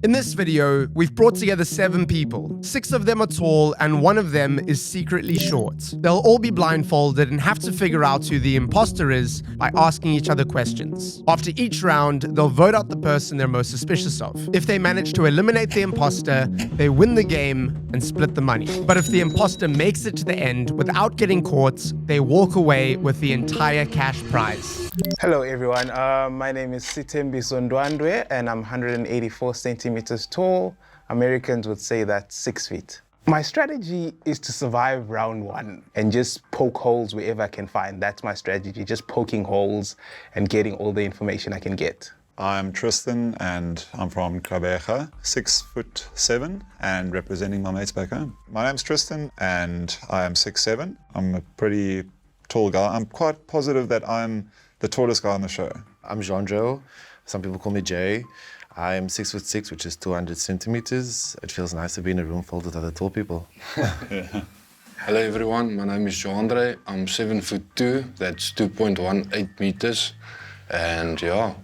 In this video, we've brought together 7 people. 6 of them are tall and 1 of them is secretly short. They'll all be blindfolded and have to figure out who the imposter is by asking each other questions. After each round, they'll vote out the person they're most suspicious of. If they manage to eliminate the imposter, they win the game and split the money. But if the imposter makes it to the end without getting caught, they walk away with the entire cash prize. Hello everyone, my name is Sithembiso Juandre and I'm 184 centimeters tall. Americans would say that's 6 feet. My strategy is to survive round 1 and just poke holes wherever I can find. That's my strategy, just poking holes and getting all the information I can get. I'm Tristan and I'm from Krabeja, 6'7" and representing my mates back home. My name's Tristan and I am 6'7". I'm a pretty tall guy. I'm quite positive that I'm the tallest guy on the show. I'm Jandro. Some people call me Jay. I'm 6'6", which is 200 centimeters. It feels nice to be in a room filled with other tall people. Yeah. Hello everyone, my name is Juandre. I'm 7'2", that's 2.18 meters. And yeah.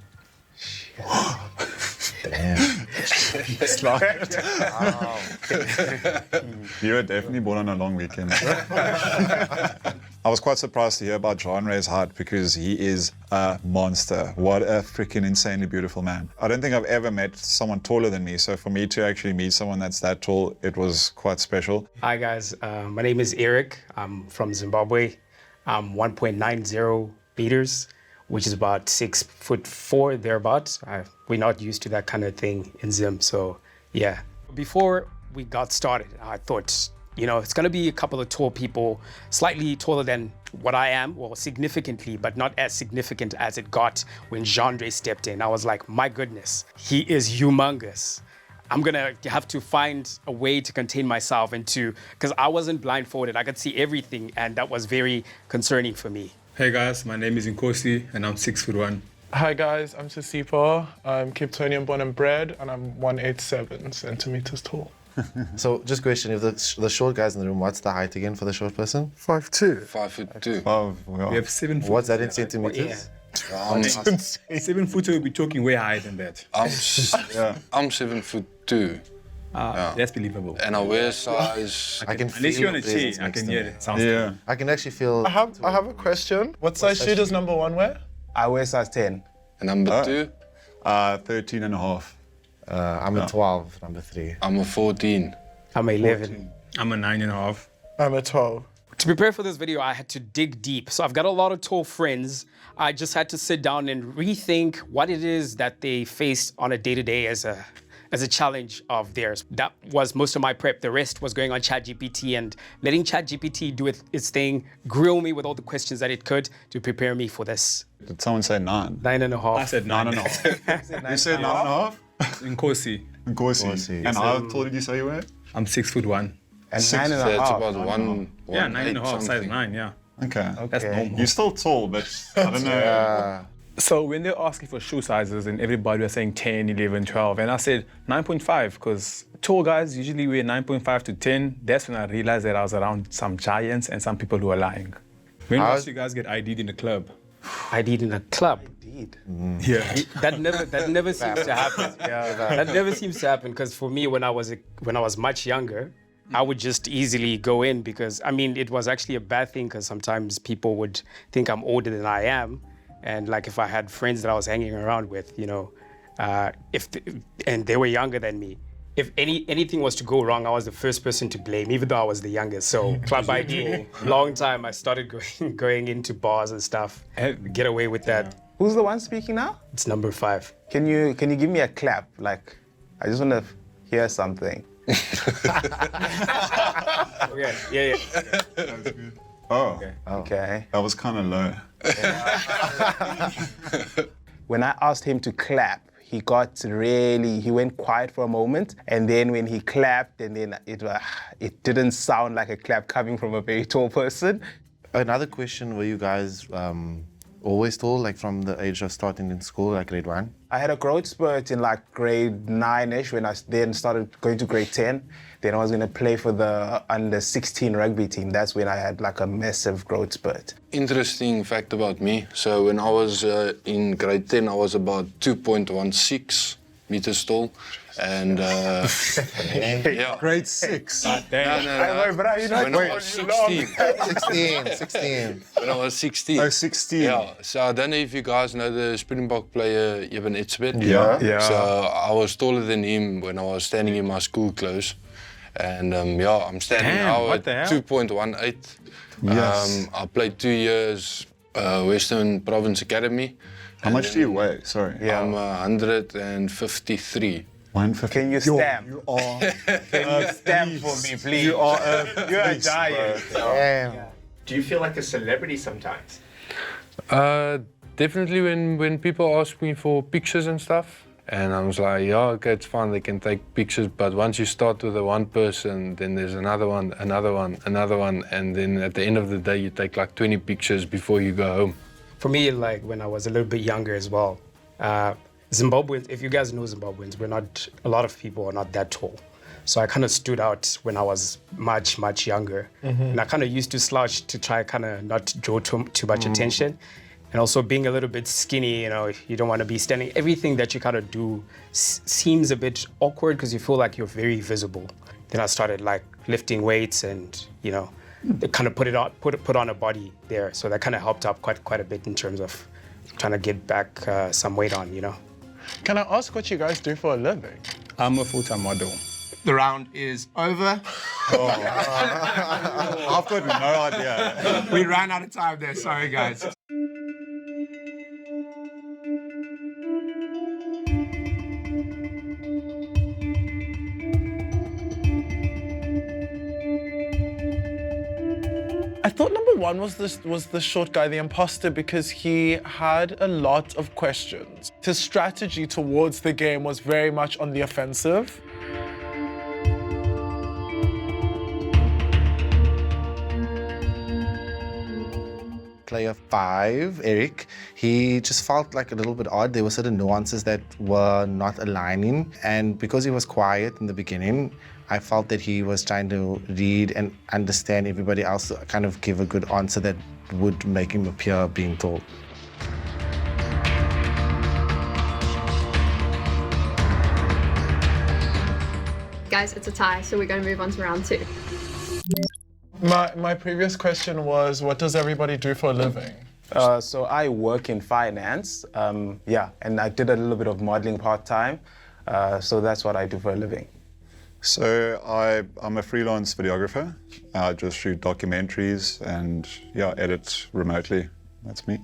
Damn. Wow. You were definitely born on a long weekend. I was quite surprised to hear about Juandre's height because he is a monster. What a freaking insanely beautiful man. I don't think I've ever met someone taller than me, so for me to actually meet someone that's that tall, it was quite special. Hi guys, my name is Eric. I'm from Zimbabwe. I'm 1.90 meters, which is about 6'4" thereabouts. We're not used to that kind of thing in Zim, so yeah. Before we got started, I thought, you know, it's gonna be a couple of tall people, slightly taller than what I am, well, significantly, but not as significant as it got when Juandre stepped in. I was like, my goodness, he is humongous. I'm gonna have to find a way to contain myself and because I wasn't blindfolded, I could see everything, and that was very concerning for me. Hey guys, my name is Nkosi and I'm 6'1". Hi guys, I'm Sisipho. I'm Cape Townian born and bred and I'm 187 centimeters tall. So just a question, if the short guy's in the room, what's the height again for the short person? 5'2". 5'2". Oh, well. We have 7 foot. What's that in centimeters? 7 foot, we'll be talking way higher than that. I'm 7'2". That's believable. And I wear size... I can Unless feel you're on a the chair, presence I next can to hear me. it. Sounds Yeah. I can actually feel... I have a question. What size shoe does number 1 wear? I wear size 10. And number 2, 13 and a half. I'm a 12, number 3. I'm a 14. I'm 11. I'm a 9.5. I'm a 12. To prepare for this video, I had to dig deep. So I've got a lot of tall friends. I just had to sit down and rethink what it is that they face on a day-to-day as a challenge of theirs. That was most of my prep. The rest was going on ChatGPT and letting ChatGPT do its thing, grill me with all the questions that it could to prepare me for this. Did someone say 9? 9.5. I said 9.5. You said 9.5? Nkosi. Nkosi. And how tall did you say you were? I'm 6'1". And 9.5. So it's about 1, Yeah, 1.8 9.5, size something. 9, yeah. Okay. That's normal. You're still tall, but I don't know. So when they're asking for shoe sizes and everybody was saying 10, 11, 12, and I said 9.5 because tall guys usually wear 9.5 to 10. That's when I realized that I was around some giants and some people who are lying. When last you guys get ID'd in the club? ID'd in a club. Indeed. Yeah. That never seems to happen. That never seems to happen because for me, when I was much younger, I would just easily go in because, I mean, it was actually a bad thing because sometimes people would think I'm older than I am. And like if I had friends that I was hanging around with, you know, and they were younger than me, if anything was to go wrong, I was the first person to blame, even though I was the youngest. So club ID, long time, I started going into bars and stuff, get away with that. Who's the one speaking now? It's number 5. Can you give me a clap? Like, I just want to hear something. Okay, yeah. That's good. Oh, Okay. that was kind of low. When I asked him to clap, he went quiet for a moment, and then when he clapped, and then it didn't sound like a clap coming from a very tall person. Another question, were you guys always tall, like from the age of starting in school, like grade 1? I had a growth spurt in like grade 9-ish when I then started going to grade 10. Then I was going to play for the under 16 rugby team. That's when I had like a massive growth spurt. Interesting fact about me. So when I was in grade 10, I was about 2.16 meters tall. And yeah. Grade 6. No, when I was 16. 16. When I was 16. Oh, 16. Yeah, so I don't know if you guys know the Springbok player Eben Etzebeth. Yeah. So I was taller than him when I was standing in my school clothes. And I'm standing now what at the hell? 2.18. Yes. I played 2 years Western Province Academy. How much do you weigh? Sorry. I'm 153. 150. Can you stamp? You are. Can you stamp for me, please? You are You're a giant. Do you feel like a celebrity sometimes? Definitely when people ask me for pictures and stuff, and I was like, yeah, okay, it's fine, they can take pictures, but once you start with the one person, then there's another one, and then at the end of the day, you take like 20 pictures before you go home. For me, like when I was a little bit younger as well, Zimbabweans, if you guys know Zimbabweans, a lot of people are not that tall. So I kind of stood out when I was much, much younger. And I kind of used to slouch to try kind of not draw too much attention. And also being a little bit skinny, you don't want to be standing. Everything that you kind of do seems a bit awkward because you feel like you're very visible. Then I started like lifting weights and, they kind of put on a body there. So that kind of helped out quite a bit in terms of trying to get back some weight on, Can I ask what you guys do for a living? I'm a full-time model. The round is over. I've got no idea. We ran out of time there. Sorry, guys. I thought number one was the short guy, the imposter, because he had a lot of questions. His strategy towards the game was very much on the offensive. Player 5, Eric, he just felt like a little bit odd. There were certain nuances that were not aligning. And because he was quiet in the beginning, I felt that he was trying to read and understand everybody else to kind of give a good answer that would make him appear being told. Guys, it's a tie, so we're going to move on to round 2. My previous question was, what does everybody do for a living? So I work in finance, and I did a little bit of modeling part-time, so that's what I do for a living. So I'm a freelance videographer. I just shoot documentaries and edit remotely. That's me.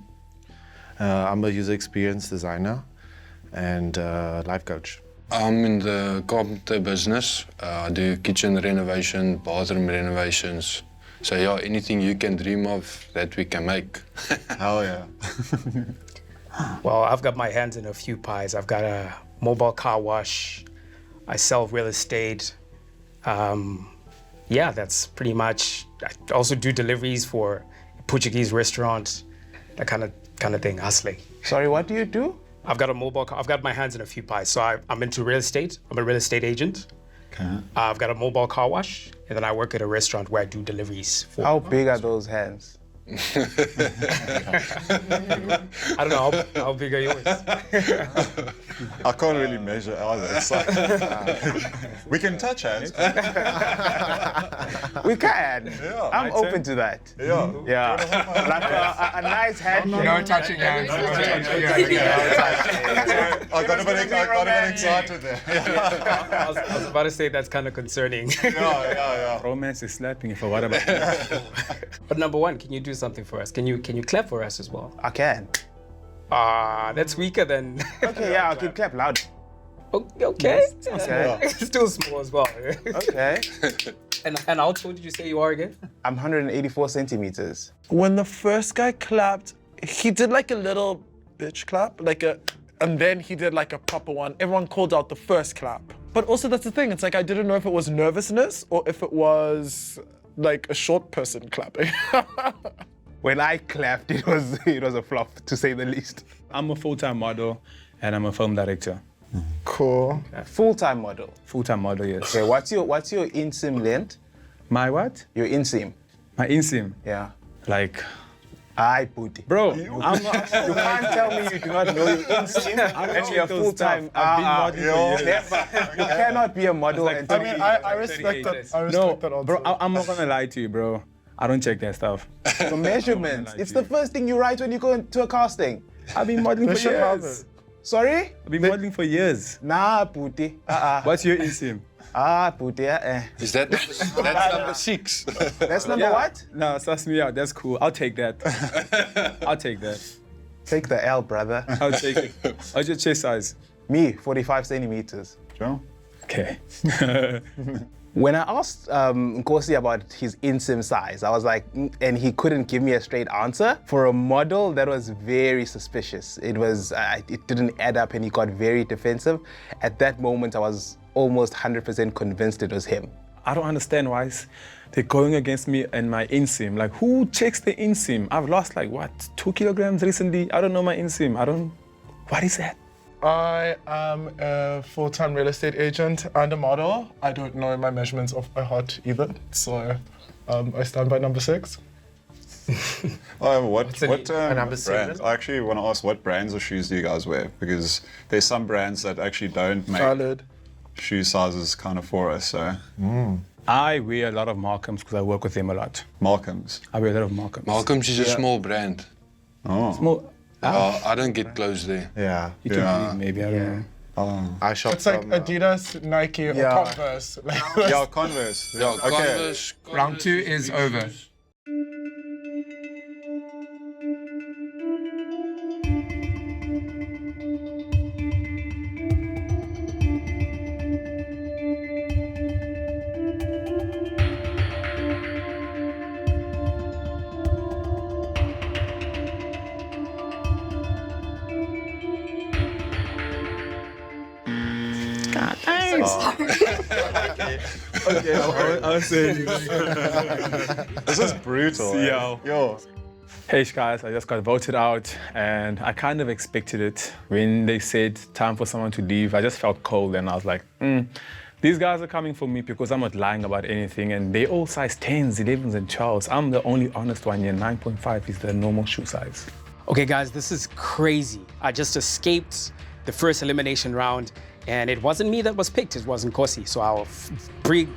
I'm a user experience designer and life coach. I'm in the carpenter business. I do kitchen renovation, bathroom renovations. So anything you can dream of that we can make. Hell yeah. Well, I've got my hands in a few pies. I've got a mobile car wash. I sell real estate. That's pretty much. I also do deliveries for a Portuguese restaurant, that kind of thing, hustling. Sorry, what do you do? I've got a mobile car. I've got my hands in a few pies. So I'm into real estate. I'm a real estate agent. Okay. I've got a mobile car wash, and then I work at a restaurant where I do deliveries. How big are those hands? I don't know, how big are yours? I can't really measure either. It's like, we can touch hands. We can. Yeah, I'm open to that. Yeah. Yeah. Like a nice handshake. No touching hands. I got a bit excited there. I was about to say that's kind of concerning. Yeah. Romance is slapping. If I what about that? But number one, can you do something for us? Can you clap for us as well? I can. That's weaker than. Okay, yeah, I'll keep clap loud. Okay. Okay. Still small as well. Okay. And how tall did you say you are again? I'm 184 centimeters. When the first guy clapped, he did like a little bitch clap, and then he did like a proper one. Everyone called out the first clap. But also that's the thing, it's like I didn't know if it was nervousness or if it was like a short person clapping. When I clapped, it was a flop, to say the least. I'm a full-time model and I'm a film director. Cool. Full-time model. Full-time model, yes. Okay, what's your inseam length? My what? Your inseam. My inseam. Yeah. Like Aye, booty. Bro, I'm not, you can't tell me you do not know your inseam and you're full-time. I've been modeling for years. Never. You cannot be a model and I mean, I respect that. I respect No, that answer. bro, I'm not gonna lie to you, bro. I don't check that stuff. the measurements. It's the first thing you write when you go into a casting. I've been modeling They for should have years. it. Sorry? I've been modeling for years. Nah, booty. What's your insim? Booty. Is that that's number 6? That's number what? No, suss me out. That's cool. I'll take that. I'll take that. Take the L, brother. I'll take it. What's your chest size? Me, 45 centimeters. Joe? Okay. When I asked Nkosi about his insim size, I was like, and he couldn't give me a straight answer. For a model, that was very suspicious. It didn't add up and he got very defensive. At that moment, I was almost 100% convinced it was him. I don't understand why they're going against me and my insim. Like, who checks the insim? I've lost like, what, 2 kilograms recently? I don't know my insim. What is that? I am a full-time real estate agent and a model. I don't know my measurements off by heart either, so I stand by number 6. What number 7? brands? I actually want to ask, what brands of shoes do you guys wear? Because there's some brands that actually don't make Valid. shoe sizes kind of for us. So I wear a lot of Markhams because I work with them a lot. Markhams. I wear a lot of Markhams. Malcolm's is a small brand. Oh. Small. I don't get clothes there. Yeah. You can maybe, I don't know. I shop It's like from, Adidas, Nike, or Yeah. Converse. Yeah, Converse. Yeah, Okay. Converse. Round 2 is over. God, thanks. Okay, I was saying. This is brutal. eh? Yo. Yo. Hey guys, I just got voted out and I kind of expected it. When they said time for someone to leave, I just felt cold and I was like, these guys are coming for me because I'm not lying about anything and they all size 10s, 11s and 12s. I'm the only honest one here. 9.5 is the normal shoe size. Okay, guys, this is crazy. I just escaped the first elimination round, and it wasn't me that was picked, it was Nkosi. So our big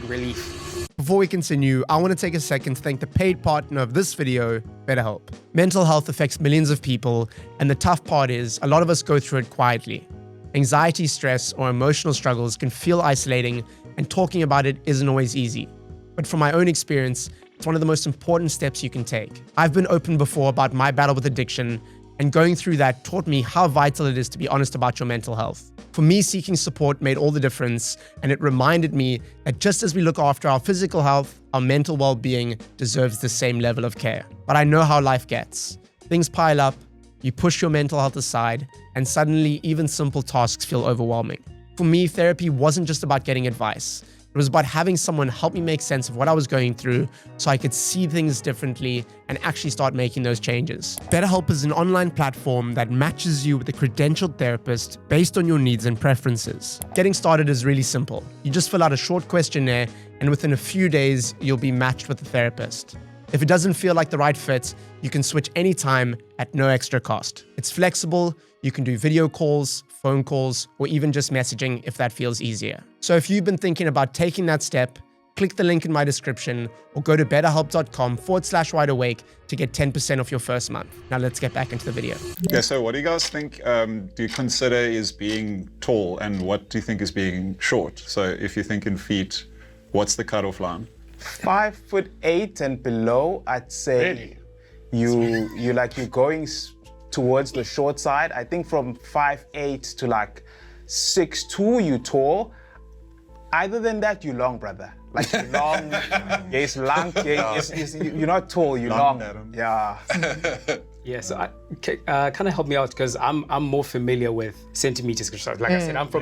relief. Before we continue, I want to take a second to thank the paid partner of this video, BetterHelp. Mental health affects millions of people, and the tough part is a lot of us go through it quietly. Anxiety, stress, or emotional struggles can feel isolating, and talking about it isn't always easy. But from my own experience, it's one of the most important steps you can take. I've been open before about my battle with addiction, and going through that taught me how vital it is to be honest about your mental health. For me, seeking support made all the difference, and it reminded me that just as we look after our physical health, our mental well-being deserves the same level of care. But I know how life gets. Things pile up, you push your mental health aside, and suddenly even simple tasks feel overwhelming. For me, therapy wasn't just about getting advice. It was about having someone help me make sense of what I was going through so I could see things differently and actually start making those changes. BetterHelp is an online platform that matches you with a credentialed therapist based on your needs and preferences. Getting started is really simple. You just fill out a short questionnaire, and within a few days, you'll be matched with a therapist. If it doesn't feel like the right fit, you can switch anytime at no extra cost. It's flexible, you can do video calls, phone calls, or even just messaging if that feels easier. So if you've been thinking about taking that step, click the link in my description or go to betterhelp.com/wideawake to get 10% off your first month. Now let's get back into the video. Yeah, so what do you guys think do you consider is being tall and what do you think is being short? So if you think in feet, what's the cutoff line? 5'8" and below, I'd say you're going towards the short side. I think from 5'8" to like 6'2", you tall. Other than that, you long, brother. Like you long. Yes, long. You're not tall. You long. Yeah. Yeah, so kind of help me out because I'm more familiar with centimeters. Like I said, I'm from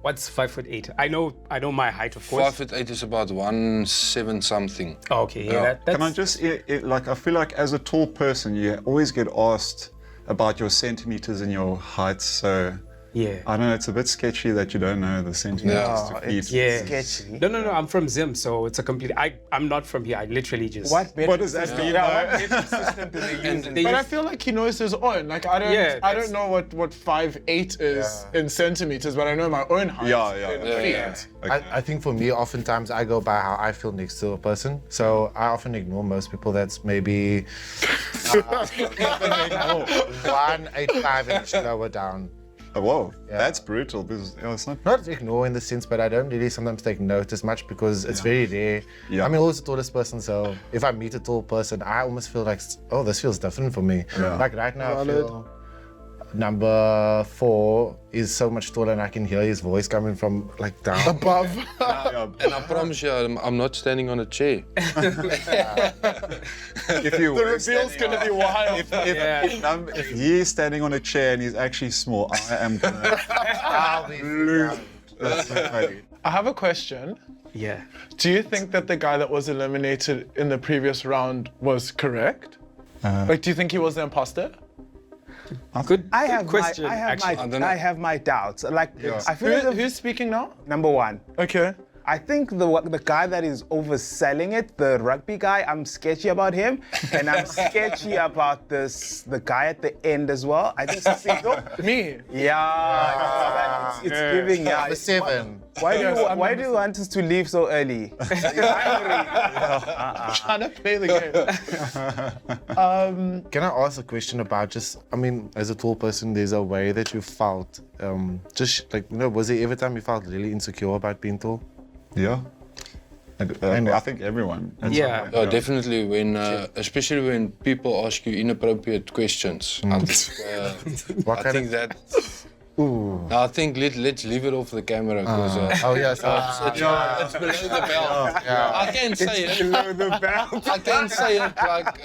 what's 5'8"? I know my height, of course. 5'8" is about 1.7 something. Oh, okay, yeah. That's... Can I just, like, I feel like as a tall person, you always get asked about your centimeters and your heights. So Yeah. I don't know, it's a bit sketchy that you don't know the centimeters to feet. It's Yeah. sketchy. No. I'm from Zim, so it's a complete. I'm not from here. I literally just. What What does that mean? But I feel like he knows his own. Like I don't, Yeah, I don't know what 5'8" is in centimeters, but I know my own height. Yeah. Feet. I think for me, oftentimes I go by how I feel next to a person. So I often ignore most people that's maybe 185 inch lower down. Oh, whoa, that's brutal because it's not. Not ignore in the sense, but I don't really sometimes take note as much because it's very rare. Yeah. I'm always the tallest person, so if I meet a tall person, I almost feel like, oh, this feels different for me. Yeah. Like right now, I feel number 4 is so much taller and I can hear his voice coming from like down. Above. And I promise you, I'm not standing on a chair. If you The reveal's gonna be wild. if he's standing on a chair and he's actually small, I am gonna lose. That's so funny. I have a question. Yeah. Do you think that the guy that was eliminated in the previous round was correct? Like, do you think he was the imposter? Good. I good have question. my, actually. I have my doubts. Like, I feel like Who's speaking now? number 1. Okay. I think the guy that is overselling it, the rugby guy, I'm sketchy about him, and I'm sketchy about the guy at the end as well. I think Sisipho. Me. Yeah, it's giving. Yeah, Number 7. Why do you want us to leave so early? Trying to play the game. Can I ask a question about just, I mean, as a tall person, there's a way that you felt, just like, was there ever time you felt really insecure about being tall? Yeah. And I think everyone. at some Yeah. point, Oh, definitely when, especially when people ask you inappropriate questions. I think, What I kind think that. No, I think let's leave it off the camera because Oh, yes. it's below the belt. I can say it. Below the belt. I can say it like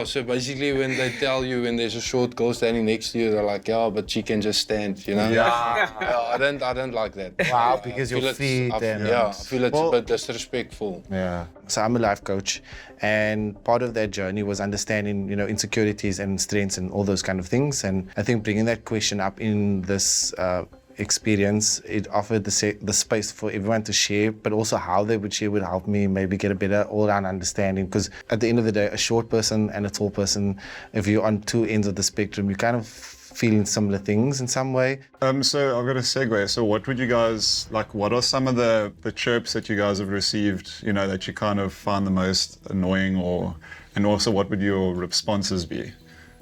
so basically when they tell you when there's a short girl standing next to you, they're like, but she can just stand, you know? Yeah, I don't like that. Wow, because I feel your it's- feet I, and... I feel it's a bit disrespectful. Yeah. So I'm a life coach, and part of that journey was understanding, insecurities and strengths and all those kind of things. And I think bringing that question up in this experience, it offered the space for everyone to share, but also how they would share would help me maybe get a better all-round understanding. Because at the end of the day, a short person and a tall person, if you're on two ends of the spectrum, you kind of feeling similar things in some way. So I've got a segue. So what would you guys, what are some of the chirps that you guys have received, that you kind of found the most annoying and also what would your responses be?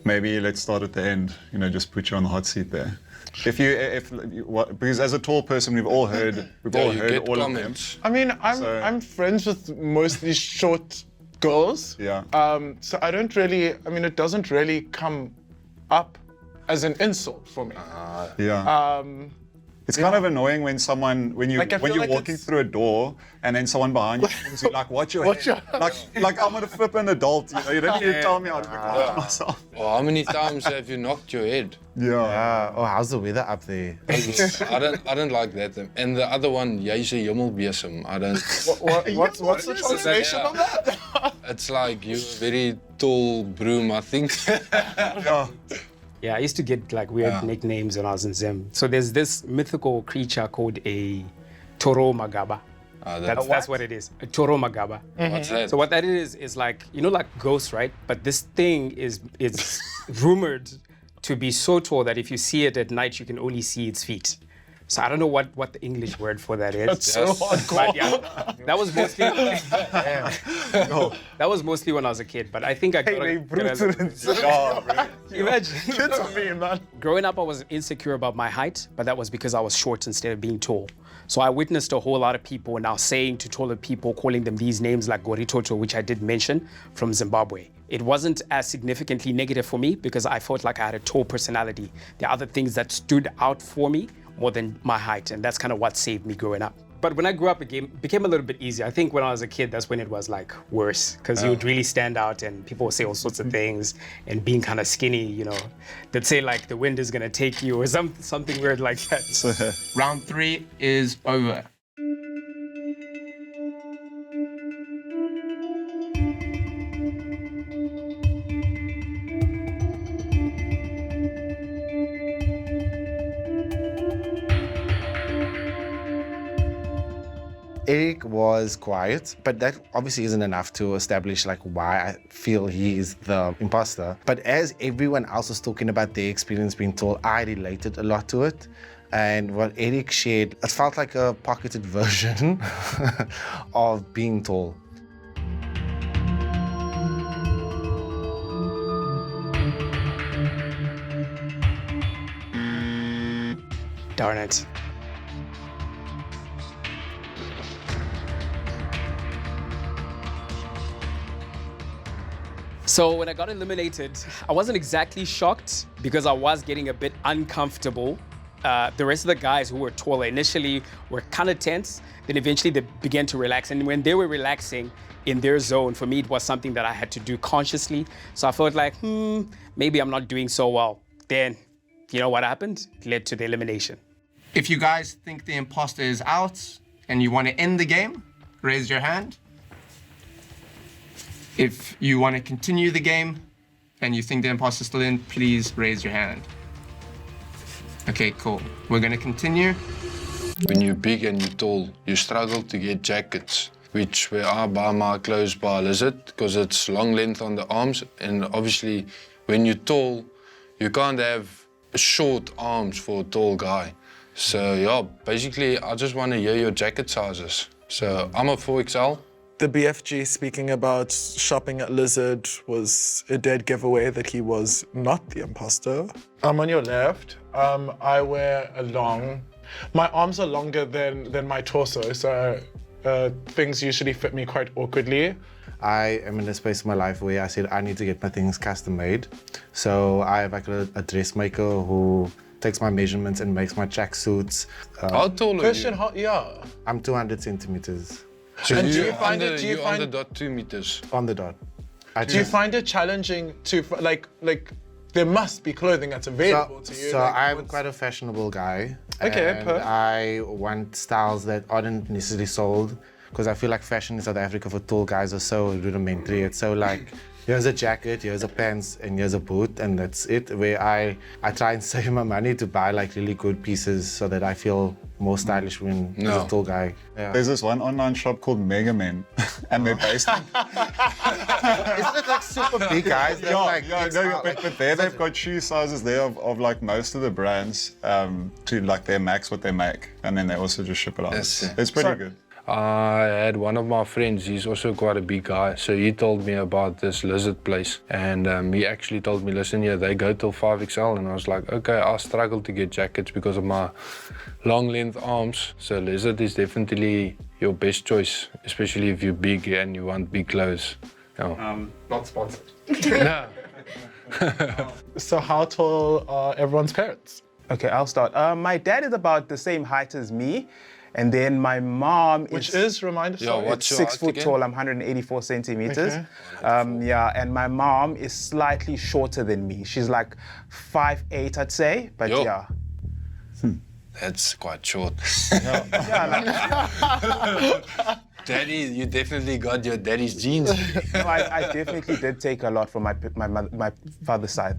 Maybe let's start at the end, just put you on the hot seat there. Because as a tall person, we've all heard all of them. I mean, I'm friends with mostly short girls. Yeah. So I don't really, it doesn't really come up as an insult for me. Yeah. It's kind of annoying when you're Like, I feel like walking it's- through a door and then someone behind you is like, watch your head. Like I'm gonna flip an adult, you don't need to tell me how to look after myself. Well, how many times have you knocked your head? Yeah. Oh, how's the weather up there? I don't like that. And the other one, jy's 'n hemelbesem. I don't. What's the translation of that? It's like you're a very tall broom, I think. Yeah, I used to get weird nicknames when I was in Zim. So there's this mythical creature called a Toro Magaba. That's what it is. A Toro Magaba. What's that? So what that is like, like ghosts, right? But this thing is rumored to be so tall that if you see it at night, you can only see its feet. So I don't know what the English word for that is. That's so hardcore. But yeah, that was mostly that was mostly when I was a kid. But I think I got imagine. It's a meme, man. Growing up, I was insecure about my height, but that was because I was short instead of being tall. So I witnessed a whole lot of people now saying to taller people, calling them these names like Goritoto, which I did mention, from Zimbabwe. It wasn't as significantly negative for me because I felt like I had a tall personality. There are other things that stood out for me more than my height, and that's kind of what saved me growing up. But when I grew up, it became a little bit easier. I think when I was a kid, that's when it was worse, because you would really stand out and people would say all sorts of things, and being kind of skinny, they'd say the wind is gonna take you or something weird like that. Round 3 is over. Eric was quiet, but that obviously isn't enough to establish like why I feel he is the imposter. But as everyone else was talking about their experience being tall, I related a lot to it. And what Eric shared, it felt like a pocketed version of being tall. Darn it. So when I got eliminated, I wasn't exactly shocked because I was getting a bit uncomfortable. The rest of the guys who were taller initially were kind of tense, then eventually they began to relax. And when they were relaxing in their zone, for me, it was something that I had to do consciously. So I felt like, maybe I'm not doing so well. Then, you know what happened? It led to the elimination. If you guys think the imposter is out and you want to end the game, raise your hand. If you want to continue the game and you think the imposter's still in, please raise your hand. Okay, cool. We're going to continue. When you're big and you're tall, you struggle to get jackets, which where I buy my clothes by Lizard, because it's long length on the arms. And obviously, when you're tall, you can't have short arms for a tall guy. So yeah, basically, I just want to hear your jacket sizes. So I'm a 4XL. The BFG speaking about shopping at Lizard was a dead giveaway that he was not the imposter. I'm on your left. I wear a long. My arms are longer than my torso, so things usually fit me quite awkwardly. I am in a space in my life where I said I need to get my things custom made. So I have like a dressmaker who takes my measurements and makes my tracksuits. How tall are Question, you? Yeah. I'm 200 centimeters. So And do you're you find under, it- do you you're find- under dot 2 meters. On the dot. Do you find it challenging to like there must be clothing that's available to you? So like, I'm what's- quite a fashionable guy. Okay, and perfect. I want styles that aren't necessarily sold because I feel like fashion in South Africa for tall guys are so rudimentary. It's so like, here's a jacket, here's a pants, and here's a boot, and that's it. Where I try and save my money to buy like really good pieces so that I feel more stylish when as a tall guy. Yeah. There's this one online shop called Mega Men, and they're based in... Isn't it like super big guys? They're like, but there they've got shoe sizes there of like most of the brands to like their max what they make, and then they also just ship it out. Yes. It's pretty good. I had one of my friends, he's also quite a big guy, so he told me about this Lizard place, and he actually told me, listen here, they go till 5XL, and I was like, okay, I struggle to get jackets because of my long length arms, so Lizard is definitely your best choice, especially if you're big and you want big clothes. Yeah. Not sponsored. No. So how tall are everyone's parents? Okay, I'll start. My dad is about the same height as me. And then my mom Which is, remind us, Yeah, sorry. what's your 6 height foot again? tall. I'm 184 centimeters. Okay. Yeah, and my mom is slightly shorter than me. She's like 5'8", I'd say. But Yo. yeah. That's quite short. Yeah, Daddy, you definitely got your daddy's genes. no, I definitely did take a lot from my father's side.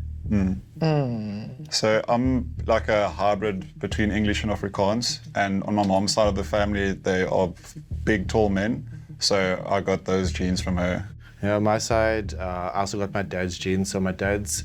So I'm like a hybrid between English and Afrikaans, and on my mom's side of the family, they are big, tall men. So I got those genes from her. Yeah, my side, I also got my dad's genes. So my dad's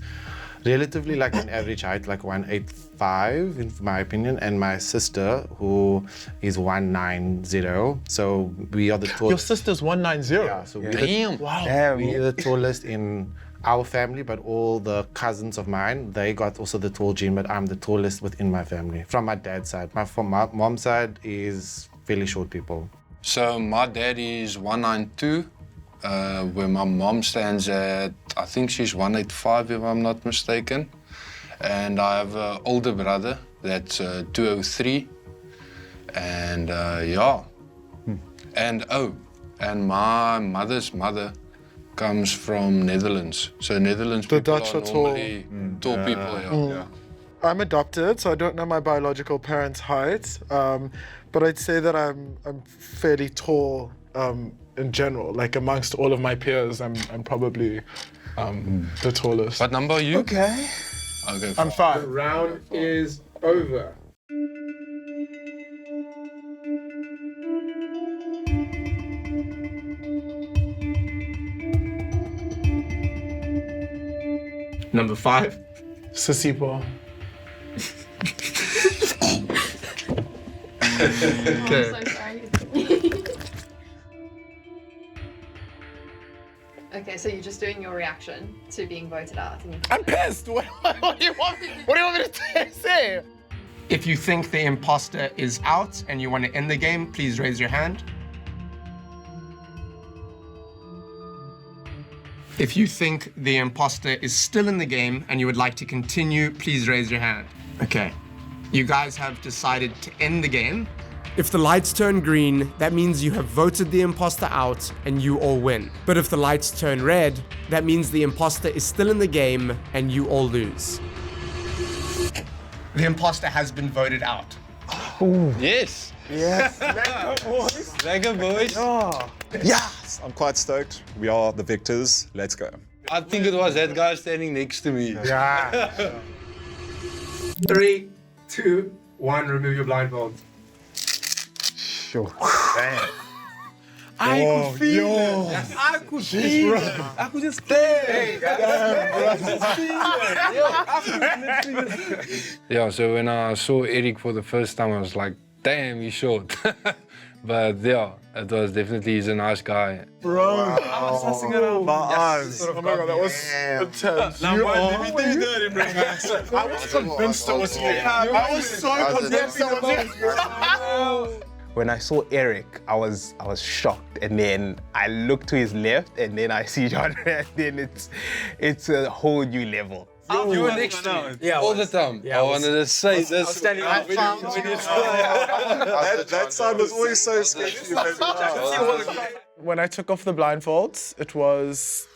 relatively like an average height, like 185 in my opinion, and my sister who is 190. So we are the Your tallest. sister's 190. Yeah, so Damn. Wow. Damn. we're the tallest in our family, but all the cousins of mine, they got also the tall gene, but I'm the tallest within my family from my dad's side. From my mom's side is fairly short people. So my dad is 192, where my mom stands at, I think she's 185 if I'm not mistaken. And I have an older brother that's 203. And yeah. And my mother's mother comes from Netherlands. So Netherlands The people Dutch are are tall. normally tall people, yeah. I'm adopted, so I don't know my biological parents' height, but I'd say that I'm fairly tall in general. Like amongst all of my peers, I'm probably the tallest. What number are you? Okay. Okay, I'm 5. Round is over. Number 5. Sisipho. Okay. I'm so sorry. Okay, so you're just doing your reaction to being voted out. I'm pissed. What do you want me to say? If you think the imposter is out and you want to end the game, please raise your hand. If you think the imposter is still in the game and you would like to continue, please raise your hand. Okay. You guys have decided to end the game. If the lights turn green, that means you have voted the imposter out and you all win. But if the lights turn red, that means the imposter is still in the game and you all lose. The imposter has been voted out. Yes. Yes. Lekker boys. Yes, I'm quite stoked. We are the victors. Let's go. I think it was that guy standing next to me. 3, 2, 1, remove your blindfold. Sure. I could feel it. I could feel it. I could just feel it. Yeah, so when I saw Eric for the first time, I was like, damn, he's short. But yeah, it was definitely, he's a nice guy. Bro, I was sussing it out. My eyes. Oh my god, that was intense. Now, why did we do that? I was convinced it was you. I was so convinced it was you. When I saw Eric, I was shocked, and then I looked to his left, and then I see Juandre, and then it's a whole new level. You were next to me all the time. I wanted to say this. I was standing That sound was always so sketchy. When I took off the blindfolds, it was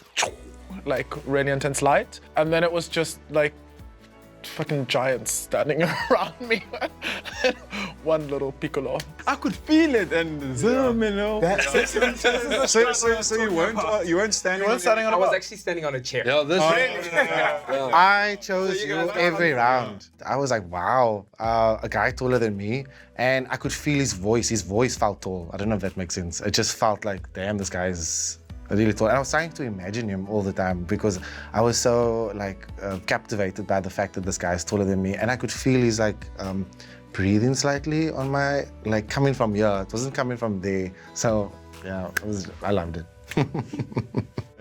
like really intense light, and then it was just like fucking giants standing around me. One little piccolo. I could feel it and zoom, you know. So you weren't standing. I was actually standing on a chair. Yeah, this I chose you every round. I was like, wow, a guy taller than me, and I could feel his voice. His voice felt tall. I don't know if that makes sense. It just felt like, damn, this guy is really tall. And I was trying to imagine him all the time because I was so like captivated by the fact that this guy is taller than me, and I could feel his like breathing slightly on my, like coming from here. It wasn't coming from there. So yeah, I loved it.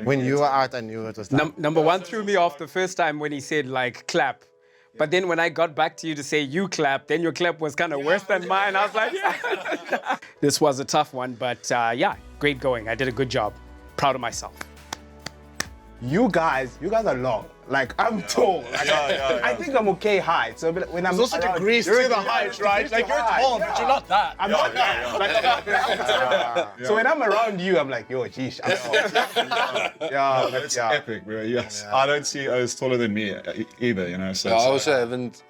When you were out, I knew it was time. Number one threw me off the first time when he said like clap. But then when I got back to you to say you clap, then your clap was kind of worse than mine. I was like, yeah. This was a tough one, but yeah, great going. I did a good job. Proud of myself. You guys are long. Like, I'm tall. Like, I think I'm okay height. So when I'm There's also degrees to the height, right? Like, you're tall, but you're not that. I'm not that. So when I'm around you, I'm like, yo, geez, I'm tall. That's epic, bro. Yes. I don't see as taller than me either, you know. So I also haven't.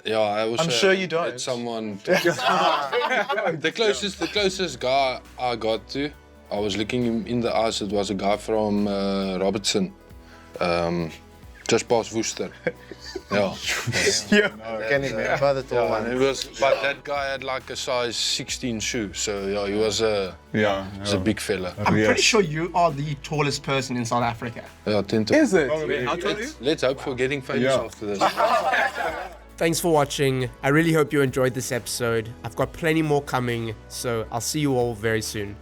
Yeah, I also. I'm sure you don't. Met someone. The closest guy I got to, I was looking him in the eyes. It was a guy from Robertson, just past Worcester. Yeah. I can remember the tall one. It was, but that guy had like a size 16 shoe, so yeah, he was a big fella. I'm pretty sure you are the tallest person in South Africa. Yeah, Is it? Let's hope for getting famous after this. Thanks for watching. I really hope you enjoyed this episode. I've got plenty more coming, so I'll see you all very soon.